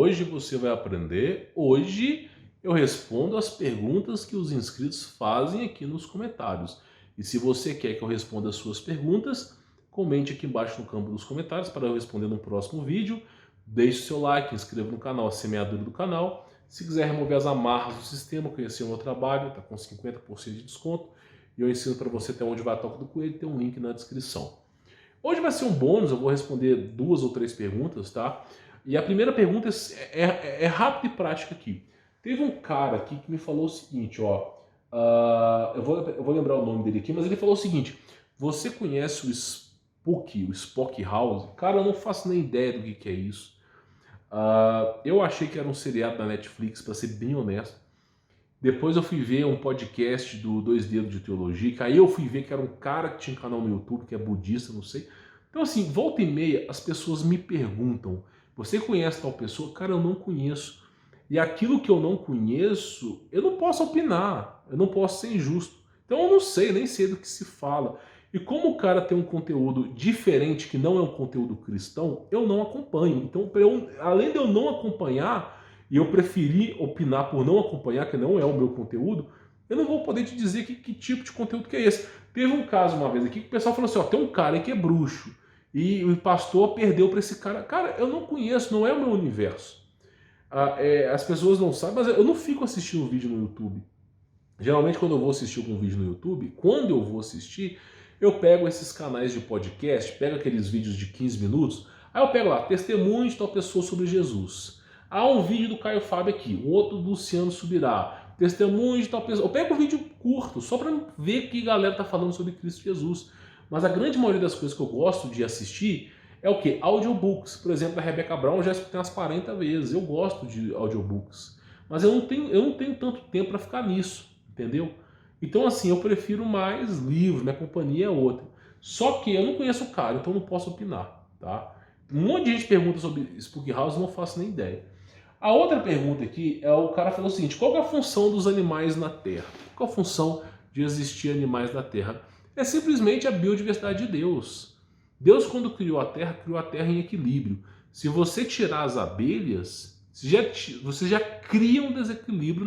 Hoje você vai aprender. Hoje eu respondo as perguntas que os inscritos fazem aqui nos comentários. E se você quer que eu responda as suas perguntas, comente aqui embaixo no campo dos comentários para eu responder no próximo vídeo. Deixe o seu like, inscreva no canal, a semeadura do canal. Se quiser remover as amarras do sistema, conhecer o meu trabalho, está com 50% de desconto. E eu ensino para você até onde vai a toca do coelho, tem um link na descrição. Hoje vai ser um bônus, eu vou responder 2 ou 3 perguntas, tá? E a primeira pergunta é rápida e prática aqui. Teve um cara aqui que me falou o seguinte, ó. Eu vou lembrar o nome dele aqui, mas ele falou o seguinte: você conhece o Spook House? Cara, eu não faço nem ideia do que é isso. Eu achei que era um seriado da Netflix, para ser bem honesto. Depois eu fui ver um podcast do Dois Dedos de Teologia, que aí eu fui ver que era um cara que tinha um canal no YouTube, que é budista, não sei. Então assim, volta e meia as pessoas me perguntam: você conhece tal pessoa? Cara, eu não conheço. E aquilo que eu não conheço, eu não posso opinar, eu não posso ser injusto. Então eu não sei, nem sei do que se fala. E como o cara tem um conteúdo diferente, que não é um conteúdo cristão, eu não acompanho. Então, além de eu não acompanhar, e eu preferi opinar por não acompanhar, que não é o meu conteúdo, eu não vou poder te dizer que tipo de conteúdo que é esse. Teve um caso uma vez aqui que o pessoal falou assim, ó, tem um cara aí que é bruxo, e o pastor perdeu para esse cara. Cara, eu não conheço, não é o meu universo. As pessoas não sabem, mas eu não fico assistindo vídeo no YouTube. Geralmente quando eu vou assistir algum vídeo no YouTube, quando eu vou assistir, eu pego esses canais de podcast, pego aqueles vídeos de 15 minutos, aí eu pego lá, testemunho de tal pessoa sobre Jesus. Há um vídeo do Caio Fábio aqui, um outro do Luciano Subirá, testemunho de tal pessoa. Eu pego um vídeo curto, só para ver o que a galera tá falando sobre Cristo Jesus. Mas a grande maioria das coisas que eu gosto de assistir é o quê? Audiobooks. Por exemplo, a Rebecca Brown eu já escutei umas 40 vezes. Eu gosto de audiobooks. Mas eu não tenho tanto tempo para ficar nisso, entendeu? Então, assim, eu prefiro mais livros, minha companhia é outra. Só que eu não conheço o cara, então não posso opinar, tá? Um monte de gente pergunta sobre Spook House, não faço nem ideia. A outra pergunta aqui é o cara falou o seguinte: qual é a função dos animais na Terra? Qual a função de existir animais na Terra? É simplesmente a biodiversidade de Deus. Deus, quando criou a Terra em equilíbrio. Se você tirar as abelhas, você já cria um desequilíbrio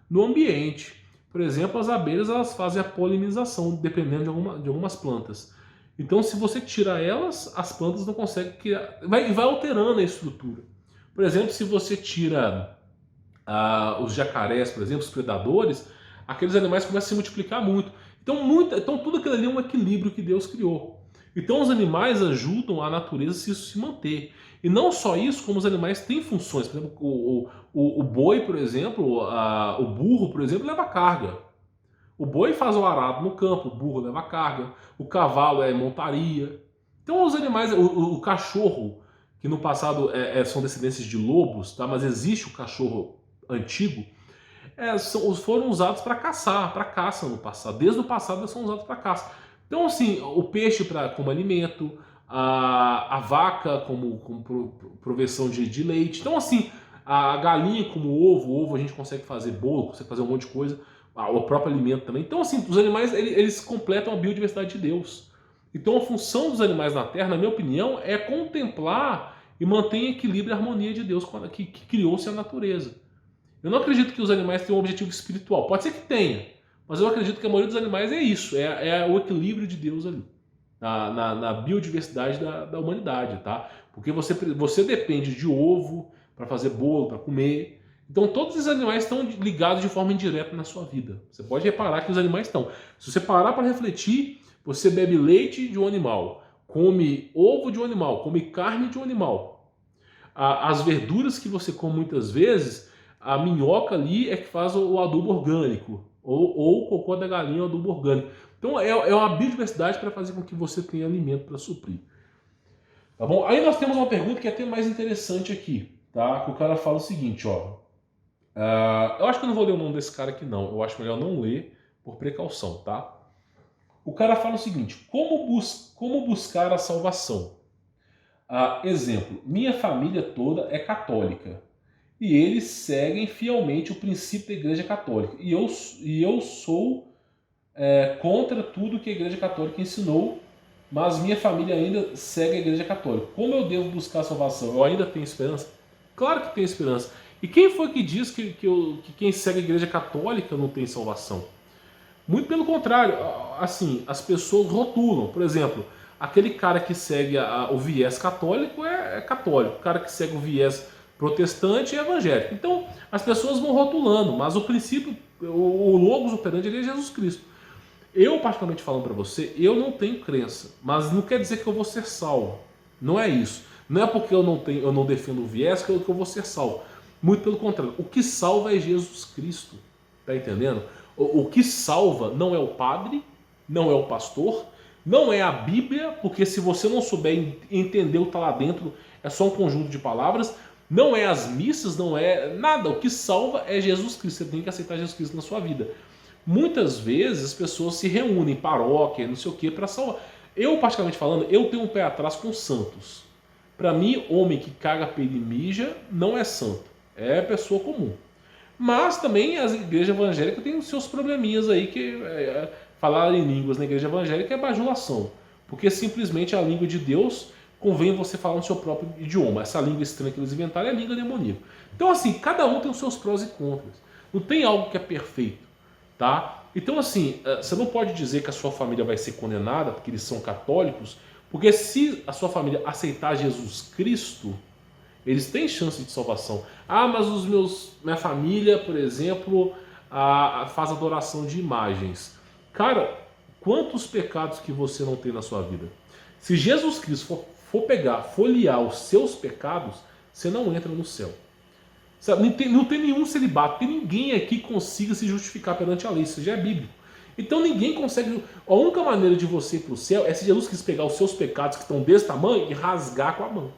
no ambiente. Por exemplo, as abelhas elas fazem a polinização, dependendo de algumas plantas. Então, se você tira elas, as plantas não conseguem criar. Vai alterando a estrutura. Por exemplo, se você tira os jacarés, por exemplo, os predadores, aqueles animais começam a se multiplicar muito. Então tudo aquilo ali é um equilíbrio que Deus criou. Então os animais ajudam a natureza a se manter. E não só isso, como os animais têm funções. Por exemplo, o boi, por exemplo, o burro, por exemplo, leva carga. O boi faz o arado no campo, o burro leva carga, o cavalo é montaria. Então os animais, o cachorro, que no passado são descendências de lobos, tá? Mas existe o cachorro antigo, foram usados para caçar, para caça no passado. Desde o passado eles são usados para caça. Então assim, o peixe como alimento, a vaca como proveção de leite. Então assim, a galinha como o ovo a gente consegue fazer bolo, consegue fazer um monte de coisa. O próprio alimento também. Então assim, os animais eles completam a biodiversidade de Deus. Então a função dos animais na Terra, na minha opinião, é contemplar e manter em equilíbrio a harmonia de Deus que criou-se a natureza. Eu não acredito que os animais tenham um objetivo espiritual. Pode ser que tenha, mas eu acredito que a maioria dos animais é isso, é o equilíbrio de Deus ali, na biodiversidade da humanidade, tá? Porque você depende de ovo para fazer bolo, para comer. Então todos os animais estão ligados de forma indireta na sua vida. Você pode reparar que os animais estão. Se você parar para refletir, você bebe leite de um animal, come ovo de um animal, come carne de um animal. As verduras que você come muitas vezes, a minhoca ali é que faz o adubo orgânico, ou o cocô da galinha é o adubo orgânico. Então é uma biodiversidade para fazer com que você tenha alimento para suprir. Tá bom? Aí nós temos uma pergunta que é até mais interessante aqui, tá? Que o cara fala o seguinte, ó. Eu acho que eu não vou ler o nome desse cara aqui não, eu acho melhor não ler por precaução, tá? O cara fala o seguinte: como buscar a salvação? Exemplo, minha família toda é católica e eles seguem fielmente o princípio da Igreja Católica. E eu sou contra tudo que a Igreja Católica ensinou, mas minha família ainda segue a Igreja Católica. Como eu devo buscar a salvação? Eu ainda tenho esperança? Claro que tem esperança. E quem foi que diz que quem segue a Igreja Católica não tem salvação? Muito pelo contrário, assim, as pessoas rotulam. Por exemplo, aquele cara que segue o viés católico é católico, o cara que segue o viés protestante é evangélico. Então, as pessoas vão rotulando, mas o princípio, o logos operandi ele é Jesus Cristo. Eu, particularmente falando para você, eu não tenho crença, mas não quer dizer que eu vou ser salvo. Não é isso. Não é porque eu não defendo o viés que eu vou ser salvo. Muito pelo contrário. O que salva é Jesus Cristo. Tá entendendo? O que salva não é o padre, não é o pastor, não é a Bíblia, porque se você não souber entender o que está lá dentro, é só um conjunto de palavras. Não é as missas, não é nada. O que salva é Jesus Cristo. Você tem que aceitar Jesus Cristo na sua vida. Muitas vezes as pessoas se reúnem em paróquia, não sei o que, para salvar. Eu, particularmente falando, eu tenho um pé atrás com santos. Para mim, homem que caga, peida e mija não é santo. É pessoa comum. Mas também as igrejas evangélicas têm os seus probleminhas aí, que falar em línguas na igreja evangélica é bajulação. Porque simplesmente a língua de Deus convém você falar no seu próprio idioma. Essa língua estranha que eles inventaram é a língua demoníaca. Então assim, cada um tem os seus prós e contras. Não tem algo que é perfeito. Tá? Então assim, você não pode dizer que a sua família vai ser condenada porque eles são católicos, porque se a sua família aceitar Jesus Cristo, eles têm chance de salvação. Ah, mas minha família, por exemplo, faz adoração de imagens. Cara, quantos pecados que você não tem na sua vida? Se Jesus Cristo for pegar, folhear os seus pecados, você não entra no céu. Sabe, não tem nenhum celibato, tem ninguém aqui que consiga se justificar perante a lei, isso já é bíblico. Então ninguém consegue. A única maneira de você ir para o céu é se Jesus quis pegar os seus pecados que estão desse tamanho e rasgar com a mão.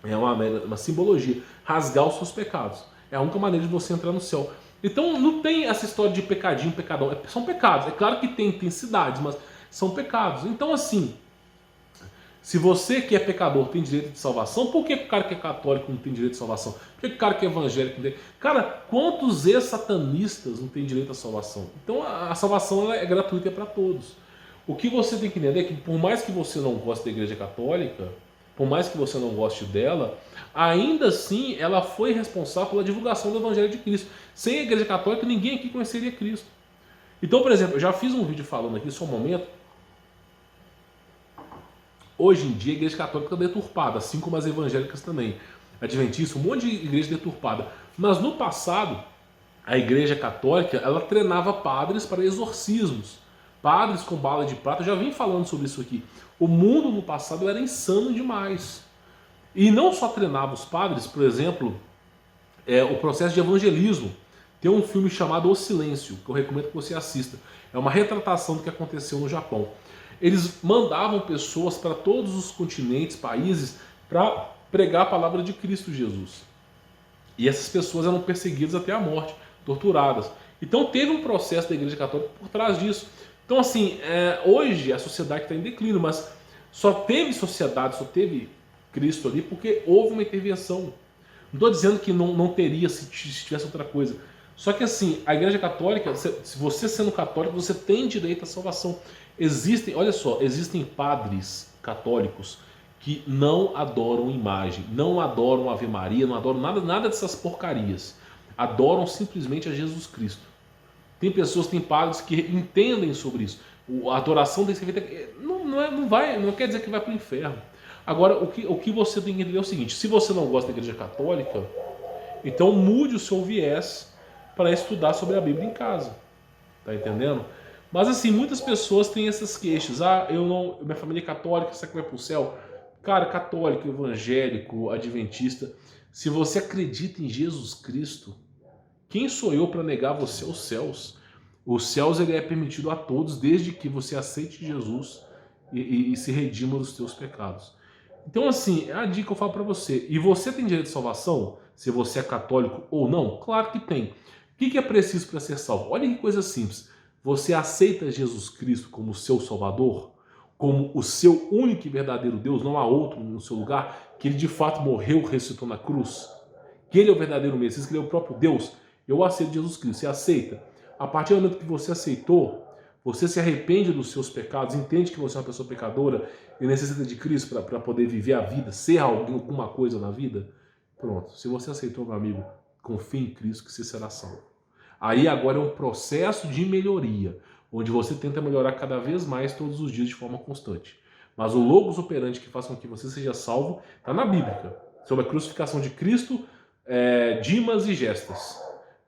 É uma simbologia. Rasgar os seus pecados. É a única maneira de você entrar no céu. Então não tem essa história de pecadinho, pecadão. São pecados. É claro que tem intensidades, mas são pecados. Então assim, se você que é pecador tem direito de salvação, por que o cara que é católico não tem direito de salvação? Por que o cara que é evangélico não tem? Cara, quantos ex-satanistas não tem direito à salvação? Então a salvação ela é gratuita para todos. O que você tem que entender é que por mais que você não goste da igreja católica, por mais que você não goste dela, ainda assim ela foi responsável pela divulgação do evangelho de Cristo. Sem a igreja católica ninguém aqui conheceria Cristo. Então, por exemplo, eu já fiz um vídeo falando aqui, só um momento. Hoje em dia a igreja católica está deturpada, assim como as evangélicas também. Adventista, um monte de igreja deturpada. Mas no passado, a igreja católica, ela treinava padres para exorcismos. Padres com bala de prata, eu já vim falando sobre isso aqui. O mundo no passado era insano demais. E não só treinava os padres, por exemplo, o processo de evangelismo. Tem um filme chamado O Silêncio, que eu recomendo que você assista. É uma retratação do que aconteceu no Japão. Eles mandavam pessoas para todos os continentes, países, para pregar a palavra de Cristo Jesus. E essas pessoas eram perseguidas até a morte, torturadas. Então teve um processo da Igreja Católica por trás disso. Então assim, hoje a sociedade está em declínio, mas só teve sociedade, só teve Cristo ali porque houve uma intervenção. Não estou dizendo que não teria se tivesse outra coisa. Só que assim, a Igreja Católica, se você sendo católico, você tem direito à salvação. Olha só, existem padres católicos que não adoram imagem, não adoram Ave Maria, não adoram nada dessas porcarias. Adoram simplesmente a Jesus Cristo. Tem pessoas, tem padres que entendem sobre isso. A adoração tem que ser feita. Não quer dizer que vai para o inferno. Agora, o que você tem que entender é o seguinte: se você não gosta da Igreja Católica, então mude o seu viés para estudar sobre a Bíblia em casa. Tá entendendo? Mas assim, muitas pessoas têm essas queixas. Minha família é católica, será que vai para o céu? Cara, católico, evangélico, adventista, se você acredita em Jesus Cristo, quem sou eu para negar você aos céus? Os céus ele é permitido a todos, desde que você aceite Jesus e se redima dos teus pecados. Então assim, é a dica que eu falo para você. E você tem direito de salvação? Se você é católico ou não? Claro que tem. O que é preciso para ser salvo? Olha que coisa simples. Você aceita Jesus Cristo como seu Salvador? Como o seu único e verdadeiro Deus? Não há outro no seu lugar? Que ele de fato morreu, ressuscitou na cruz? Que ele é o verdadeiro Messias, que ele é o próprio Deus? Eu aceito Jesus Cristo. Você aceita? A partir do momento que você aceitou, você se arrepende dos seus pecados, entende que você é uma pessoa pecadora e necessita de Cristo para poder viver a vida, ser alguma coisa na vida? Pronto. Se você aceitou, meu amigo, confie em Cristo que você será salvo. Aí agora é um processo de melhoria, onde você tenta melhorar cada vez mais todos os dias de forma constante. Mas o logos operante que faz com que você seja salvo está na Bíblia, sobre a crucificação de Cristo, Dimas e Gestas,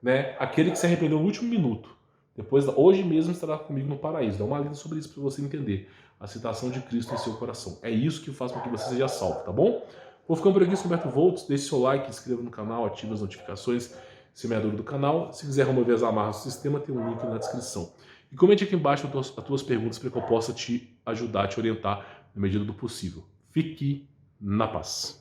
né? Aquele que se arrependeu no último minuto. Depois, hoje mesmo estará comigo no paraíso. Dá uma lida sobre isso para você entender a citação de Cristo em seu coração. É isso que faz com que você seja salvo, tá bom? Vou ficando por aqui, sou Humberto Volts. Deixe seu like, inscreva no canal, ative as notificações, semeador do canal. Se quiser remover as amarras do sistema, tem um link na descrição. E comente aqui embaixo as tuas perguntas para que eu possa te ajudar, te orientar na medida do possível. Fique na paz.